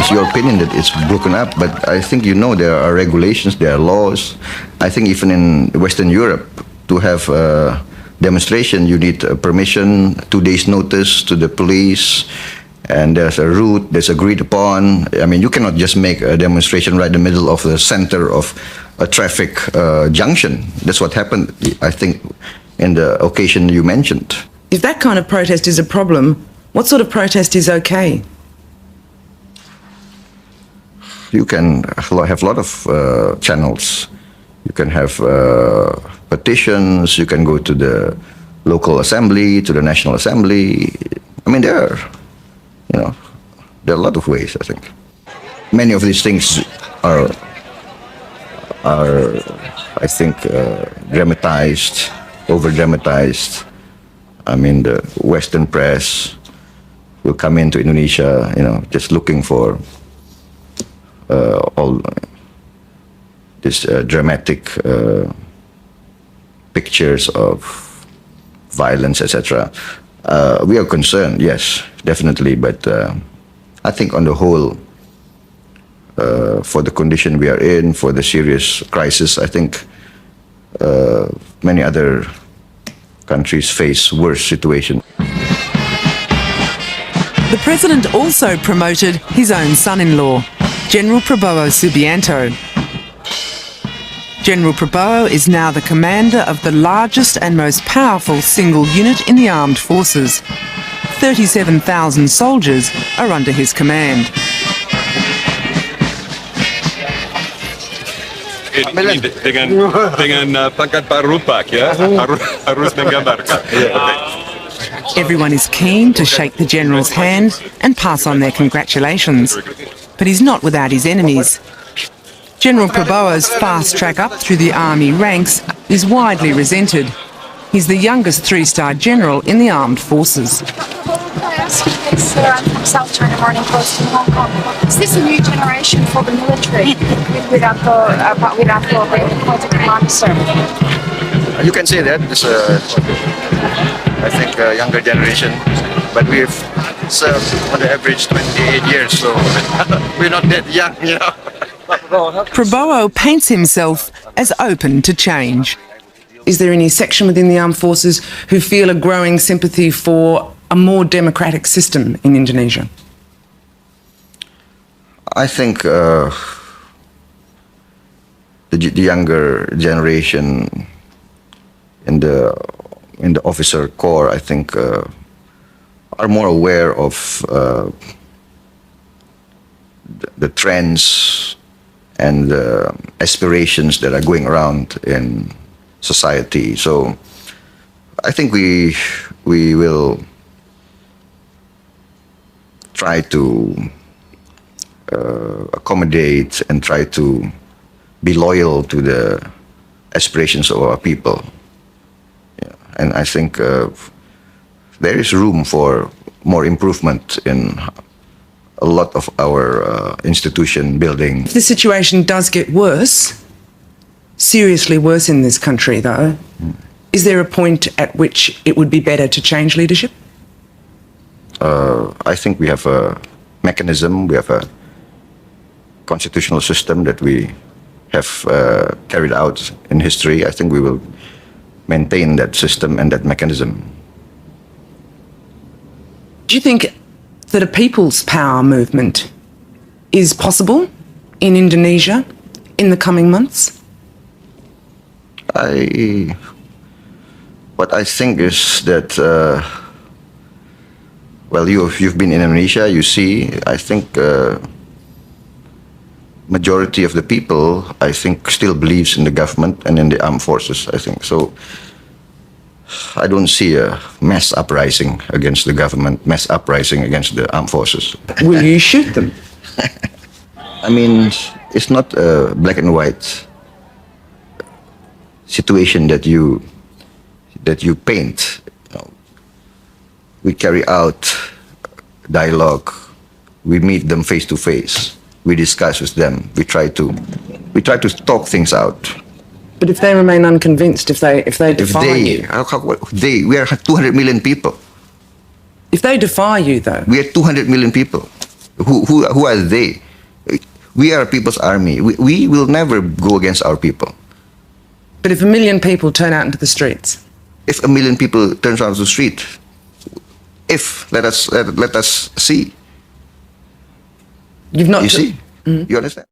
it's your opinion that it's broken up, but I think there are regulations, there are laws. I think even in Western Europe, to have a demonstration, you need permission, 2 days notice to the police, and there's a route that's agreed upon. I mean, you cannot just make a demonstration right in the middle of the center of a traffic junction. That's what happened, I think, in the occasion you mentioned. If that kind of protest is a problem, what sort of protest is okay? You can have a lot of channels. You can have petitions, you can go to the local assembly, to the National Assembly. I mean, there are a lot of ways, I think. Many of these things are I think, dramatized, over-dramatized. I mean, the Western press will come into Indonesia, just looking for all this dramatic pictures of violence, etc. We are concerned, yes, definitely, but I think on the whole, for the condition we are in, for the serious crisis, I think many other countries face worse situations. The President also promoted his own son-in-law, General Prabowo Subianto. General Prabowo is now the commander of the largest and most powerful single unit in the armed forces. 37,000 soldiers are under his command. Ini dengan pangkat baru Pak, ya, harus menggambarkan. Everyone is keen to shake the General's hand and pass on their congratulations. But he's not without his enemies. General Prabowo's fast track up through the army ranks is widely resented. He's the youngest 3-star general in the armed forces. I'm from South China Morning Post in Hong Kong. Is this a new generation for the military without the commander, sir? You can say that. It's I think a younger generation, but we've served on the average 28 years, so we're not that young, Prabowo paints himself as open to change. Is there any section within the armed forces who feel a growing sympathy for a more democratic system in Indonesia? I think the younger generation in the officer corps, I think, are more aware of the trends and the aspirations that are going around in society. So I think we will try to accommodate and try to be loyal to the aspirations of our people. Yeah. And I think there is room for more improvement in a lot of our institution building. If the situation does get worse, seriously worse in this country though, is there a point at which it would be better to change leadership? I think we have a mechanism, we have a constitutional system that we have carried out in history. I think we will maintain that system and that mechanism. Do you think that a people's power movement is possible in Indonesia in the coming months? What I think is that, well, you've been in Indonesia, you see, I think majority of the people, I think, still believes in the government and in the armed forces, I think. So I don't see a mass uprising against the government, mass uprising against the armed forces. Will you shoot them? I mean, it's not a black and white situation that you paint. We carry out dialogue. We meet them face to face. We discuss with them. We try to talk things out. But if they remain unconvinced, if they defy you, we are 200 million people. If they defy you, though, we are 200 million people. Who are they? We are people's army. We will never go against our people. But if 1 million people turn out into the streets, If 1 million people turns out to the street, let us see. you've not... You see? You understand?